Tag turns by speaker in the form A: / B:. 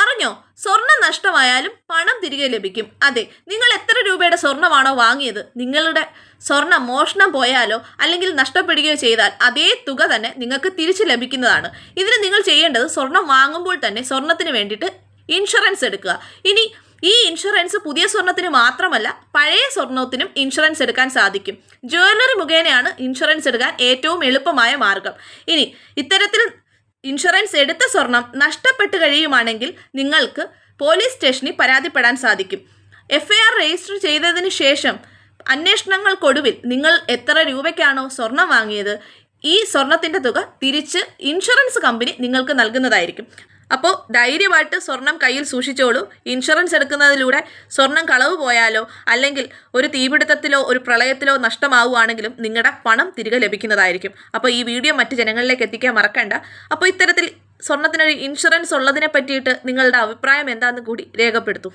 A: അറിഞ്ഞോ? സ്വർണം നഷ്ടമായാലും പണം തിരികെ ലഭിക്കും. അതെ, നിങ്ങൾ എത്ര രൂപയുടെ സ്വർണമാണോ വാങ്ങിയത്, നിങ്ങളുടെ സ്വർണം മോഷണം പോയാലോ അല്ലെങ്കിൽ നഷ്ടപ്പെടുകയോ ചെയ്താൽ അതേ തുക തന്നെ നിങ്ങൾക്ക് തിരിച്ചു ലഭിക്കുന്നതാണ്. ഇതിന് നിങ്ങൾ ചെയ്യേണ്ടത് സ്വർണം വാങ്ങുമ്പോൾ തന്നെ സ്വർണത്തിന് വേണ്ടിയിട്ട് ഇൻഷുറൻസ് എടുക്കുക. ഇനി ഈ ഇൻഷുറൻസ് പുതിയ സ്വർണത്തിന് മാത്രമല്ല, പഴയ സ്വർണത്തിനും ഇൻഷുറൻസ് എടുക്കാൻ സാധിക്കും. ജ്വല്ലറി മുഖേനയാണ് ഇൻഷുറൻസ് എടുക്കാൻ ഏറ്റവും എളുപ്പമായ മാർഗം. ഇനി ഇത്തരത്തിൽ ഇൻഷുറൻസ് എടുത്ത സ്വർണം നഷ്ടപ്പെട്ട് കഴിയുവാണെങ്കിൽ നിങ്ങൾക്ക് പോലീസ് സ്റ്റേഷനിൽ പരാതിപ്പെടാൻ സാധിക്കും. FIR രജിസ്റ്റർ ചെയ്തതിന് ശേഷം അന്വേഷണങ്ങൾക്കൊടുവിൽ നിങ്ങൾ എത്ര രൂപയ്ക്കാണോ സ്വർണം വാങ്ങിയത്, ഈ സ്വർണത്തിൻ്റെ തുക തിരിച്ച് ഇൻഷുറൻസ് കമ്പനി നിങ്ങൾക്ക് നൽകുന്നതായിരിക്കും. അപ്പോൾ ധൈര്യമായിട്ട് സ്വർണം കയ്യിൽ സൂക്ഷിച്ചോളൂ. ഇൻഷുറൻസ് എടുക്കുന്നതിലൂടെ സ്വർണം കളവ് പോയാലോ അല്ലെങ്കിൽ ഒരു തീപിടുത്തത്തിലോ ഒരു പ്രളയത്തിലോ നഷ്ടമാവുകയാണെങ്കിലും നിങ്ങളുടെ പണം തിരികെ ലഭിക്കുന്നതായിരിക്കും. അപ്പോൾ ഈ വീഡിയോ മറ്റ് ജനങ്ങളിലേക്ക് എത്തിക്കാൻ മറക്കണ്ട. അപ്പോൾ ഇത്തരത്തിൽ സ്വർണത്തിനൊരു ഇൻഷുറൻസ് ഉള്ളതിനെ പറ്റിയിട്ട് നിങ്ങളുടെ അഭിപ്രായം എന്താണെന്ന് കൂടി രേഖപ്പെടുത്തൂ.